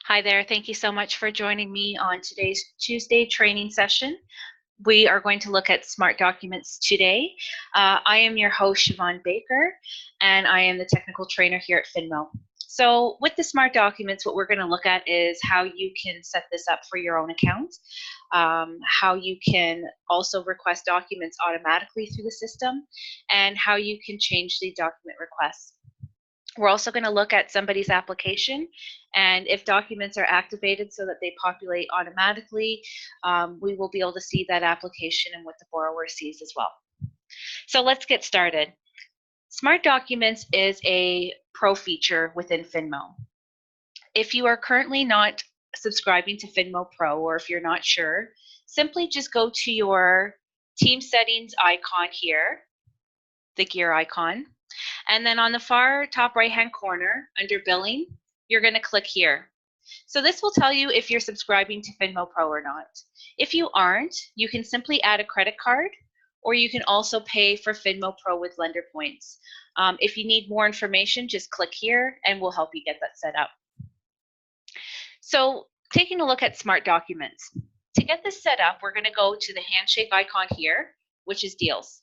Hi there. Thank you so much for joining me on today's Tuesday training session. We are going to look at smart documents today. I am your host, Siobhan Baker, and I am the technical trainer here at Finmo. So with the smart documents, what we're going to look at is how you can set this up for your own account, how you can also request documents automatically through the system, and how you can change the document requests. We're also going to look at somebody's application, and if documents are activated so that they populate automatically, we will be able to see that application and what the borrower sees as well. So let's get started. Smart Documents is a pro feature within Finmo. If you are currently not subscribing to Finmo Pro, or if you're not sure, simply just go to your team settings icon here, the gear icon. And then on the far top right-hand corner, under Billing, you're going to click here. So this will tell you if you're subscribing to Finmo Pro or not. If you aren't, you can simply add a credit card, or you can also pay for Finmo Pro with lender points. If you need more information, just click here and we'll help you get that set up. So taking a look at Smart Documents. To get this set up, we're going to go to the handshake icon here, which is Deals.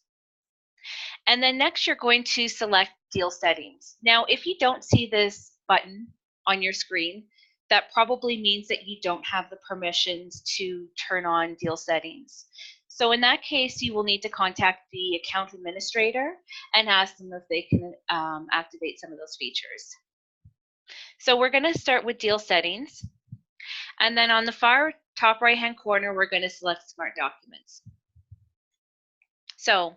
And then next you're going to select deal settings. Now, if you don't see this button on your screen, that probably means that you don't have the permissions to turn on deal settings. So in that case, you will need to contact the account administrator and ask them if they can activate some of those features. So we're going to start with deal settings. And then on the far top right-hand corner, we're going to select Smart Documents. So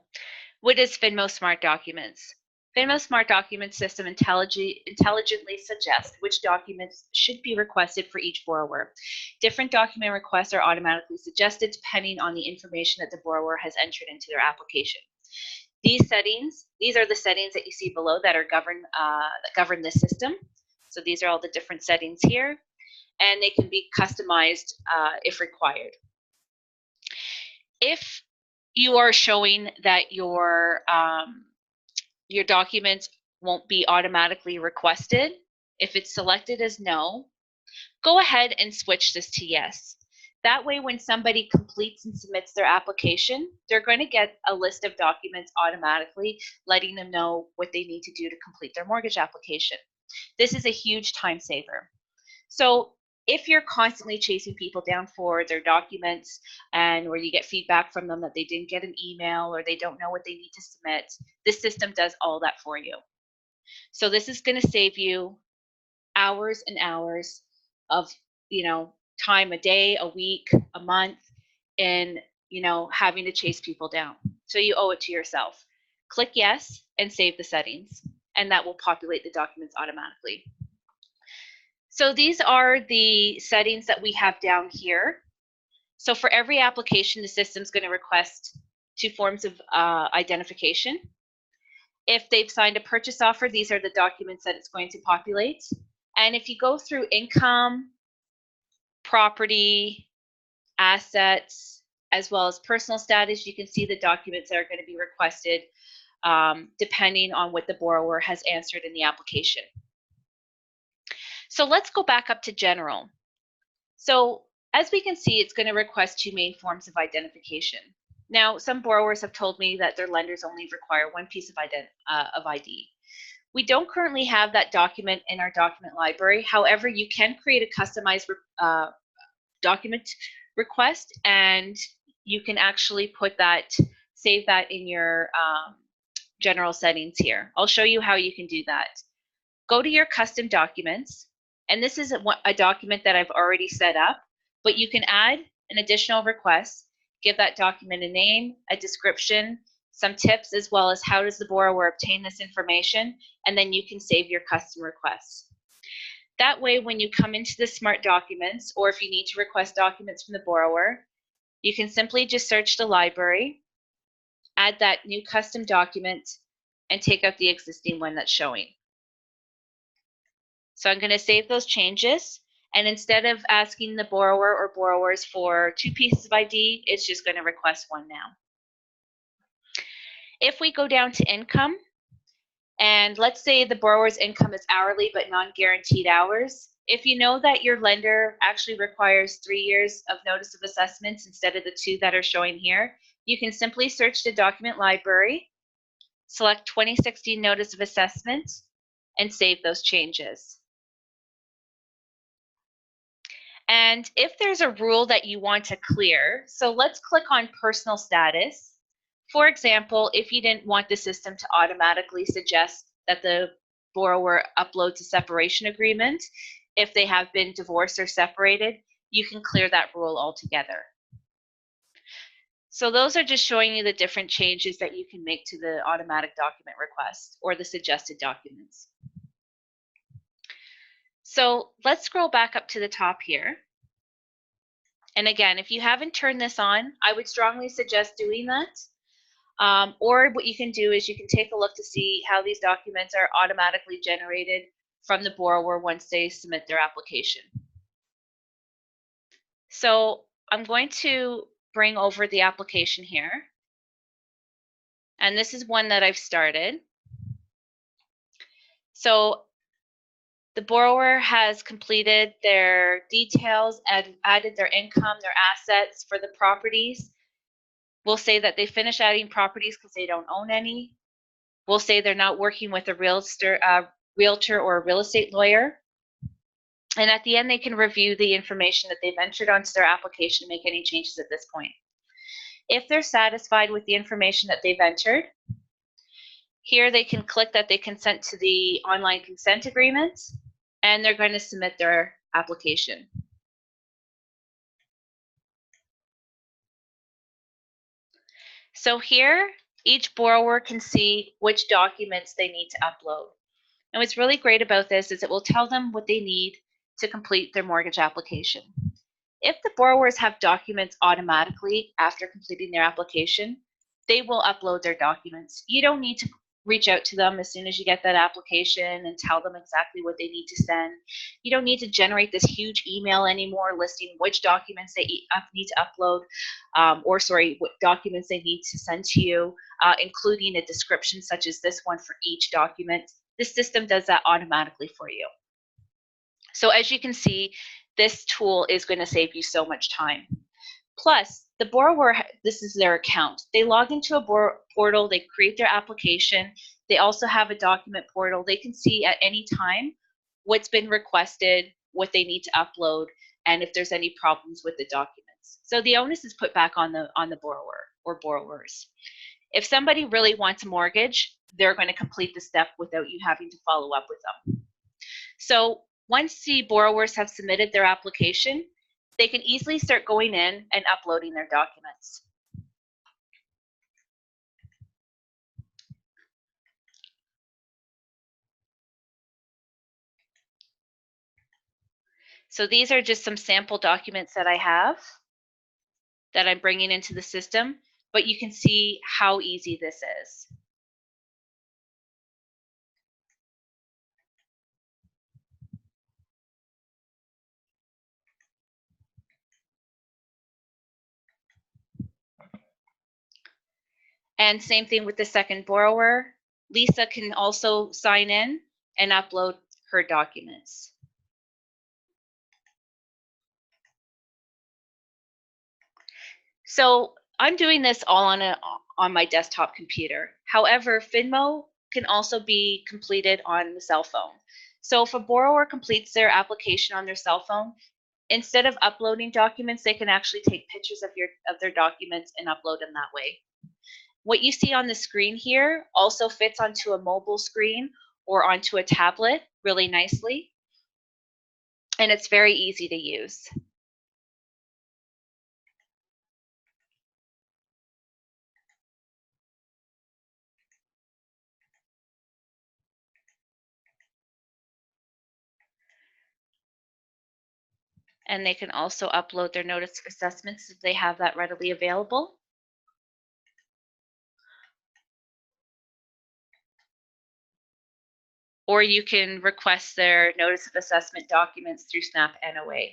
what is Finmo Smart Documents? Finmo Smart Documents system intelligently suggests which documents should be requested for each borrower. Different document requests are automatically suggested depending on the information that the borrower has entered into their application. These are the settings that you see below that are that govern this system. So these are all the different settings here, and they can be customized if required. If you are showing that your documents won't be automatically requested, if it's selected as no, go ahead and switch this to yes. That way, when somebody completes and submits their application, they're going to get a list of documents automatically, letting them know what they need to do to complete their mortgage application. This is a huge time saver. So if you're constantly chasing people down for their documents and where you get feedback from them that they didn't get an email or they don't know what they need to submit, this system does all that for you. So this is going to save you hours and hours of, time, a day, a week, a month, in, having to chase people down. So you owe it to yourself. Click yes and save the settings, and that will populate the documents automatically. So these are the settings that we have down here. So for every application, the system's going to request 2 forms of identification. If they've signed a purchase offer, these are the documents that it's going to populate. And if you go through income, property, assets, as well as personal status, you can see the documents that are going to be requested depending on what the borrower has answered in the application. So let's go back up to general. So as we can see, it's going to request 2 main forms of identification. Now, some borrowers have told me that their lenders only require 1 piece of ID. We don't currently have that document in our document library. However, you can create a customized document request, and you can actually save that in your general settings here. I'll show you how you can do that. Go to your custom documents. And this is a document that I've already set up, but you can add an additional request, give that document a name, a description, some tips, as well as how does the borrower obtain this information, and then you can save your custom requests. That way, when you come into the Smart Documents, or if you need to request documents from the borrower, you can simply just search the library, add that new custom document, and take out the existing one that's showing. So I'm going to save those changes, and instead of asking the borrower or borrowers for 2 pieces of ID, it's just going to request 1 now. If we go down to income, and let's say the borrower's income is hourly but non-guaranteed hours, If you know that your lender actually requires 3 years of notice of assessments instead of the 2 that are showing here, you can simply search the document library, select 2016 notice of assessment, and save those changes. And if there's a rule that you want to clear, so let's click on personal status. For example, if you didn't want the system to automatically suggest that the borrower uploads a separation agreement, if they have been divorced or separated, you can clear that rule altogether. So those are just showing you the different changes that you can make to the automatic document request or the suggested documents. So let's scroll back up to the top here. And again, if you haven't turned this on, I would strongly suggest doing that. Or what you can do is you can take a look to see how these documents are automatically generated from the borrower once they submit their application. So I'm going to bring over the application here. And this is one that I've started. So the borrower has completed their details and added their income, their assets for the properties. We'll say that they finish adding properties because they don't own any. We'll say they're not working with a realtor or a real estate lawyer. And at the end, they can review the information that they've entered onto their application and make any changes at this point. If they're satisfied with the information that they've entered, here they can click that they consent to the online consent agreement, and they're going to submit their application. So here, each borrower can see which documents they need to upload. And what's really great about this is it will tell them what they need to complete their mortgage application. If the borrowers have documents automatically after completing their application, they will upload their documents. You don't need to reach out to them as soon as you get that application and tell them exactly what they need to send. You don't need to generate this huge email anymore listing which documents they need to upload, what documents they need to send to you, including a description such as this one for each document. This system does that automatically for you. So as you can see, this tool is going to save you so much time. Plus, the borrower, this is their account. They log into a portal, they create their application. They also have a document portal. They can see at any time what's been requested, what they need to upload, and if there's any problems with the documents. So the onus is put back on the borrower or borrowers. If somebody really wants a mortgage, they're going to complete the step without you having to follow up with them. So once the borrowers have submitted their application, they can easily start going in and uploading their documents. So these are just some sample documents that I have that I'm bringing into the system, but you can see how easy this is. And same thing with the second borrower. Lisa can also sign in and upload her documents. So I'm doing this all on my desktop computer. However, Finmo can also be completed on the cell phone. So if a borrower completes their application on their cell phone, instead of uploading documents, they can actually take pictures of their documents and upload them that way. What you see on the screen here also fits onto a mobile screen or onto a tablet really nicely, and it's very easy to use. And they can also upload their notice of assessments if they have that readily available. Or you can request their notice of assessment documents through Snap NOA.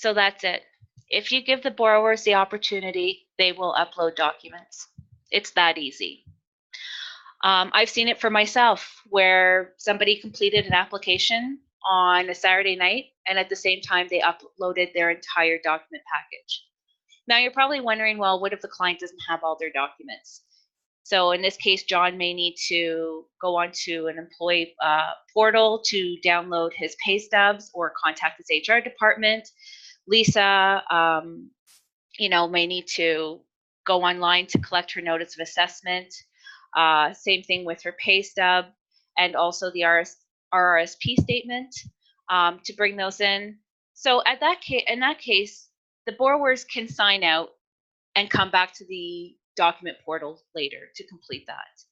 So that's it. If you give the borrowers the opportunity, they will upload documents. It's that easy. I've seen it for myself where somebody completed an application on a Saturday night and at the same time they uploaded their entire document package. Now you're probably wondering, well, what if the client doesn't have all their documents? So in this case, John may need to go onto an employee portal to download his pay stubs or contact his HR department. Lisa, may need to go online to collect her notice of assessment. Same thing with her pay stub and also the RRSP statement to bring those in. So in that case, the borrowers can sign out and come back to the document portal later to complete that.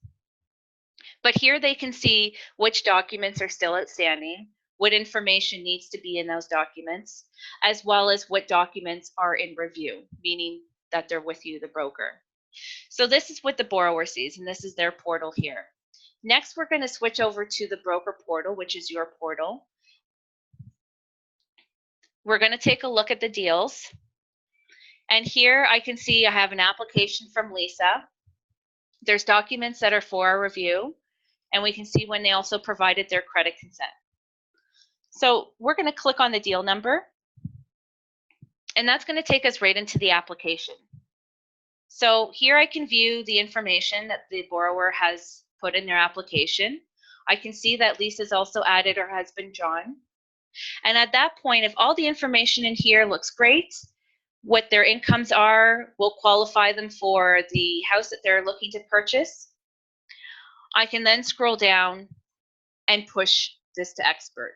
But here they can see which documents are still outstanding, what information needs to be in those documents, as well as what documents are in review, meaning that they're with you, the broker. So this is what the borrower sees, and this is their portal here. Next, we're going to switch over to the broker portal, which is your portal. We're going to take a look at the deals. And here I can see I have an application from Lisa. There's documents that are for our review, and we can see when they also provided their credit consent. So we're going to click on the deal number, and that's going to take us right into the application. So here I can view the information that the borrower has put in their application. I can see that Lisa's also added her husband, John. And at that point, if all the information in here looks great, what their incomes are will qualify them for the house that they're looking to purchase, I can then scroll down and push this to expert.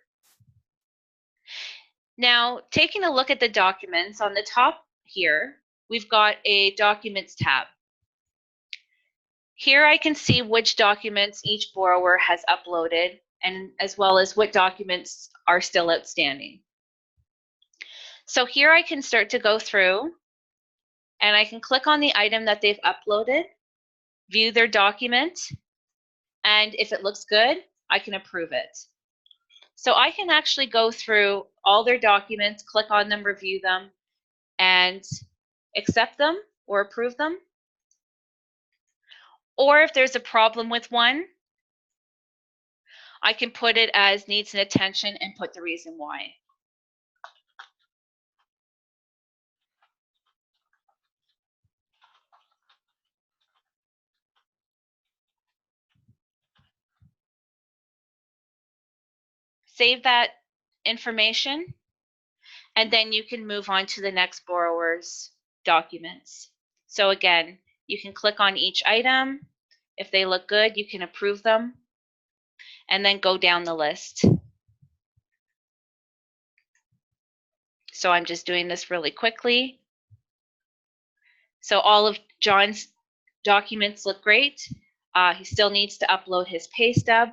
Now, taking a look at the documents on the top here, we've got a documents tab. Here I can see which documents each borrower has uploaded and as well as what documents are still outstanding. So here I can start to go through and I can click on the item that they've uploaded, view their document, and if it looks good, I can approve it. So I can actually go through all their documents, click on them, review them, and accept them or approve them. Or if there's a problem with one, I can put it as needs an attention and put the reason why. Save that information, and then you can move on to the next borrower's documents. So again, you can click on each item. If they look good, you can approve them, and then go down the list. So I'm just doing this really quickly. So all of John's documents look great. He still needs to upload his pay stub.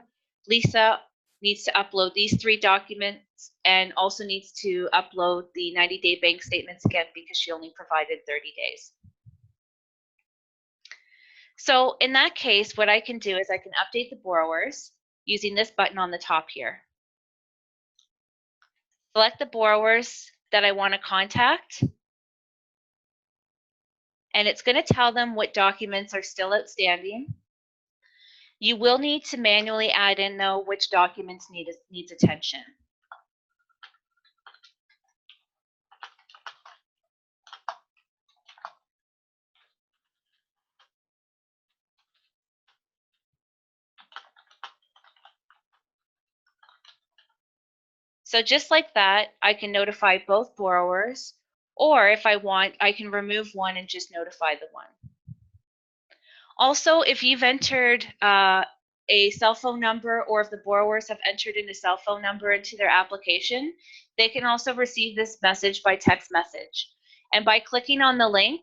Lisa needs to upload these 3 documents and also needs to upload the 90-day bank statements again because she only provided 30 days. So in that case, what I can do is I can update the borrowers using this button on the top here. Select the borrowers that I want to contact, and it's going to tell them what documents are still outstanding. You will need to manually add in, though, which documents needs attention. So just like that, I can notify both borrowers, or if I want, I can remove one and just notify the one. Also, if you've entered a cell phone number or if the borrowers have entered in a cell phone number into their application, they can also receive this message by text message. And by clicking on the link,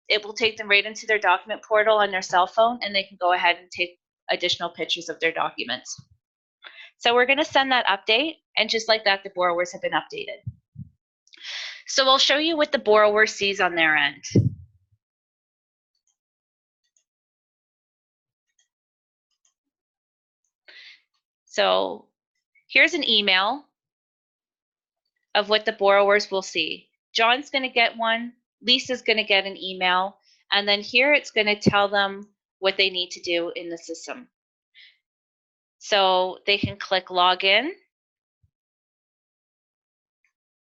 it will take them right into their document portal on their cell phone, and they can go ahead and take additional pictures of their documents. So we're going to send that update, and just like that, the borrowers have been updated. So I'll show you what the borrower sees on their end. So here's an email of what the borrowers will see. John's going to get one, Lisa's going to get an email, and then here it's going to tell them what they need to do in the system. So they can click Login,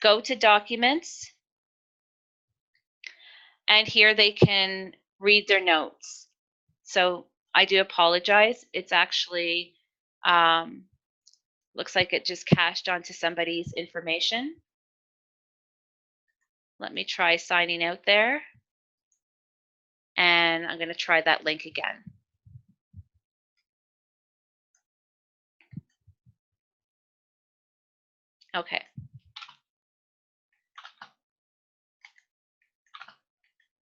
go to Documents, and here they can read their notes. So I do apologize. It's actually, looks like it just cached onto somebody's information. Let me try signing out there. And I'm going to try that link again. Okay.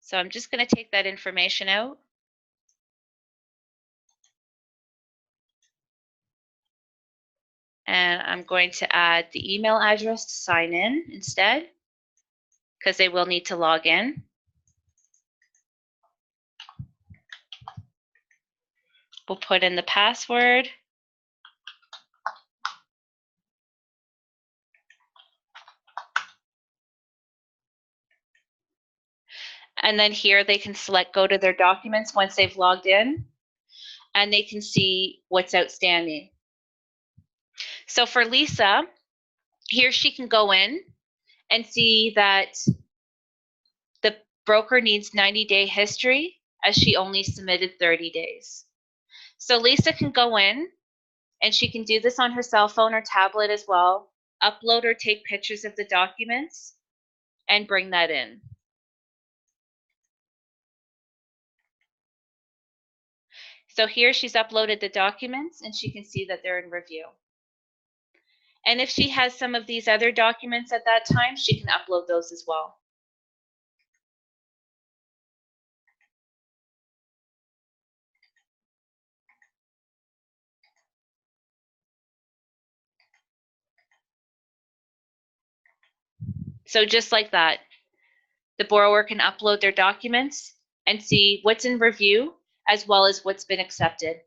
So I'm just going to take that information out. And I'm going to add the email address to sign in instead, because they will need to log in. We'll put in the password. And then here they can select go to their documents once they've logged in, and they can see what's outstanding. So for Lisa, here she can go in and see that the broker needs 90-day history as she only submitted 30 days. So Lisa can go in and she can do this on her cell phone or tablet as well, upload or take pictures of the documents and bring that in. So here she's uploaded the documents and she can see that they're in review. And if she has some of these other documents at that time, she can upload those as well. So just like that, the borrower can upload their documents and see what's in review as well as what's been accepted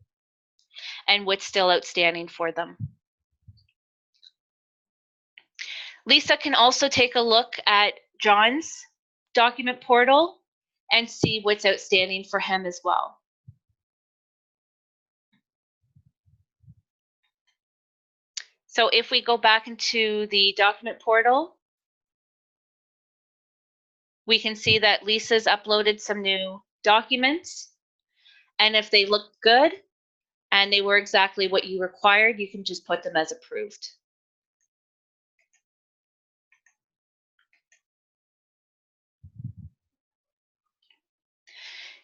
and what's still outstanding for them. Lisa can also take a look at John's document portal and see what's outstanding for him as well. So if we go back into the document portal, we can see that Lisa's uploaded some new documents. And if they look good and they were exactly what you required, you can just put them as approved.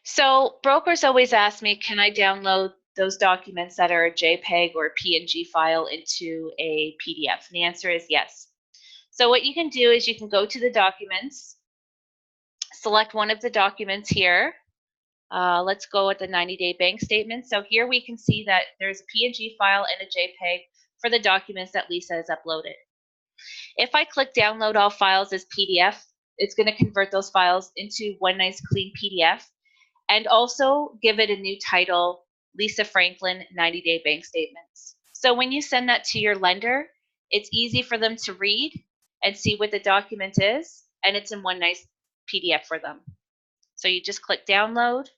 So brokers always ask me, can I download those documents that are a JPEG or a PNG file into a PDF? And the answer is yes. So what you can do is you can go to the documents, select one of the documents here. Let's go with the 90-day bank statement. So here we can see that there's a PNG file and a JPEG for the documents that Lisa has uploaded. If I click download all files as PDF, it's going to convert those files into one nice clean PDF and also give it a new title, Lisa Franklin 90-day bank statements. So when you send that to your lender, it's easy for them to read and see what the document is, and it's in one nice PDF for them. So you just click download.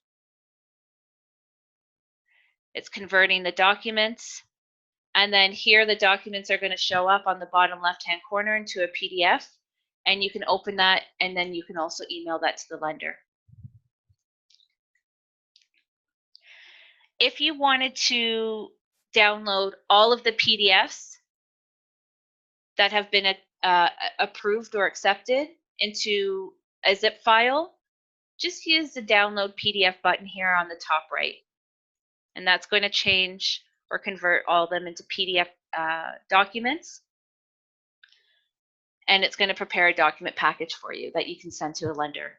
It's converting the documents. And then here the documents are going to show up on the bottom left-hand corner into a PDF. And you can open that, and then you can also email that to the lender. If you wanted to download all of the PDFs that have been approved or accepted into a zip file, just use the download PDF button here on the top right. And that's going to change or convert all of them into PDF documents. And it's going to prepare a document package for you that you can send to a lender.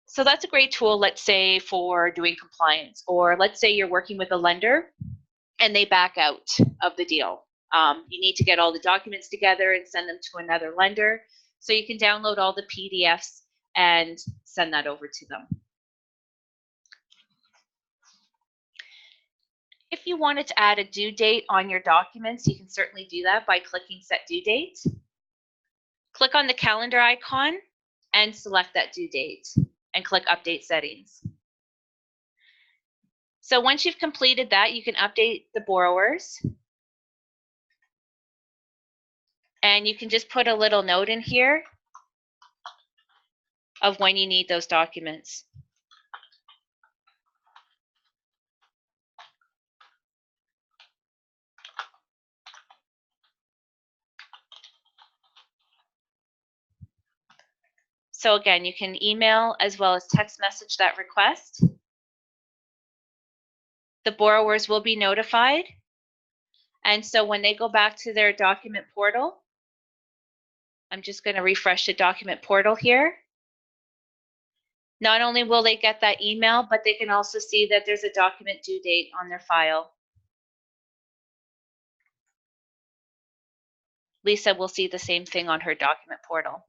So that's a great tool, let's say, for doing compliance, or let's say you're working with a lender and they back out of the deal. You need to get all the documents together and send them to another lender. So you can download all the PDFs and send that over to them. If you wanted to add a due date on your documents, you can certainly do that by clicking Set Due Date. Click on the calendar icon and select that due date and click Update Settings. So once you've completed that, you can update the borrowers. And you can just put a little note in here of when you need those documents. So again, you can email as well as text message that request. The borrowers will be notified. And so when they go back to their document portal, I'm just going to refresh the document portal here. Not only will they get that email, but they can also see that there's a document due date on their file. Lisa will see the same thing on her document portal.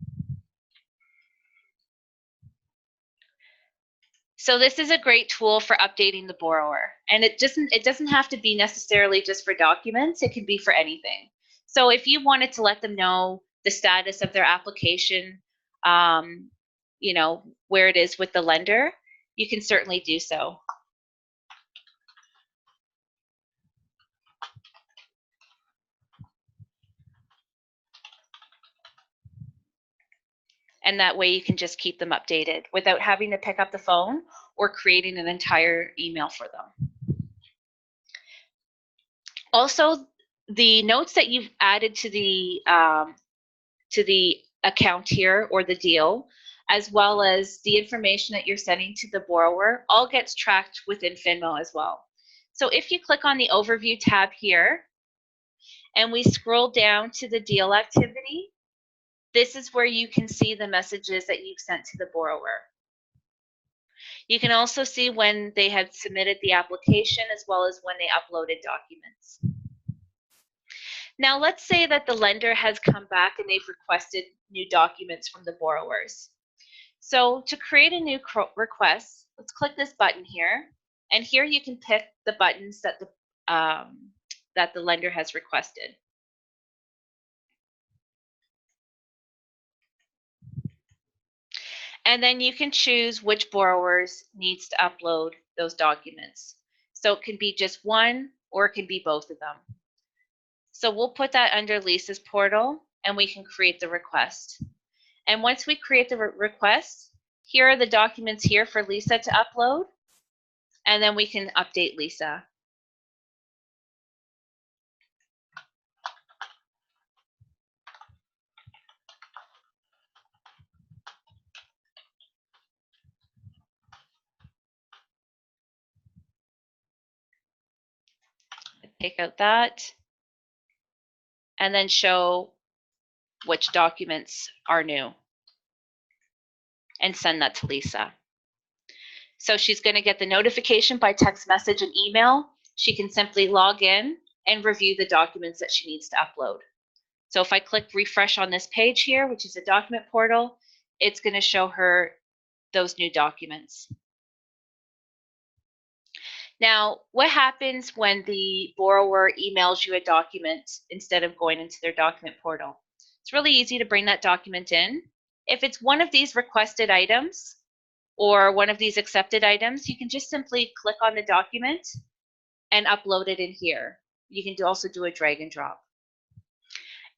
So this is a great tool for updating the borrower, and it doesn't have to be necessarily just for documents. It can be for anything. So if you wanted to let them know the status of their application, you know, where it is with the lender, you can certainly do so. And that way you can just keep them updated without having to pick up the phone or creating an entire email for them. Also, the notes that you've added to the account here or the deal, as well as the information that you're sending to the borrower, all gets tracked within Finmo as well. So if you click on the Overview tab here, and we scroll down to the deal activity, this is where you can see the messages that you've sent to the borrower. You can also see when they have submitted the application as well as when they uploaded documents. Now, let's say that the lender has come back and they've requested new documents from the borrowers. So to create a new request, let's click this button here. And here you can pick the buttons that the lender has requested. And then you can choose which borrowers needs to upload those documents. So it can be just one or it can be both of them. So we'll put that under Lisa's portal and we can create the request. And once we create the request, here are the documents here for Lisa to upload. And then we can update Lisa. Take out that and then show which documents are new and send that to Lisa. So she's going to get the notification by text message and email. She can simply log in and review the documents that she needs to upload. So if I click refresh on this page here, which is a document portal, it's going to show her those new documents. Now, what happens when the borrower emails you a document instead of going into their document portal? It's really easy to bring that document in. If it's one of these requested items or one of these accepted items, you can just simply click on the document and upload it in here. You can also do a drag and drop.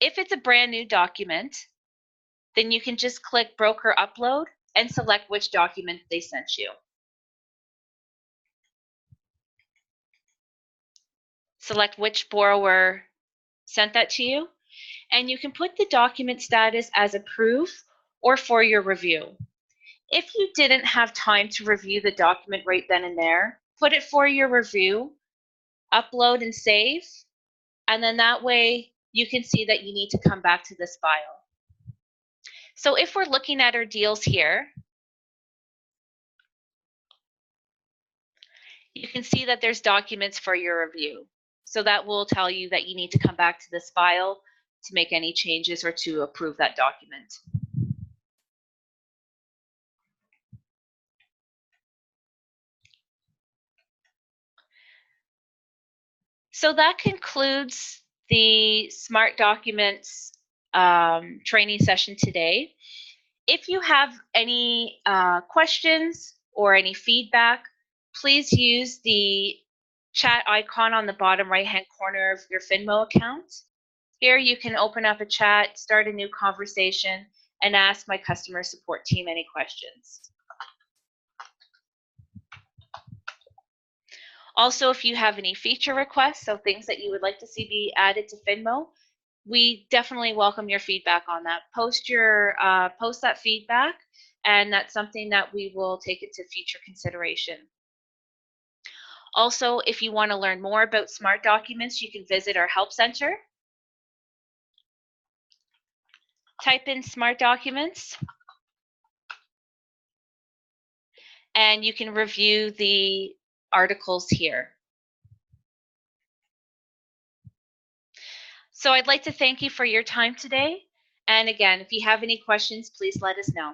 If it's a brand new document, then you can just click Broker Upload and select which document they sent you. Select which borrower sent that to you, and you can put the document status as approved or for your review. If you didn't have time to review the document right then and there, put it for your review, upload and save, and then that way you can see that you need to come back to this file. So if we're looking at our deals here, you can see that there's documents for your review. So that will tell you that you need to come back to this file to make any changes or to approve that document. So that concludes the Smart Documents training session today. If you have any questions or any feedback, please use the chat icon on the bottom right-hand corner of your Finmo account. Here you can open up a chat, start a new conversation, and ask my customer support team any questions. Also, if you have any feature requests, so things that you would like to see be added to Finmo, we definitely welcome your feedback on that. Post that feedback, and that's something that we will take into future consideration. Also, if you want to learn more about Smart Documents, you can visit our Help Center. Type in Smart Documents, and you can review the articles here. So I'd like to thank you for your time today. And again, if you have any questions, please let us know.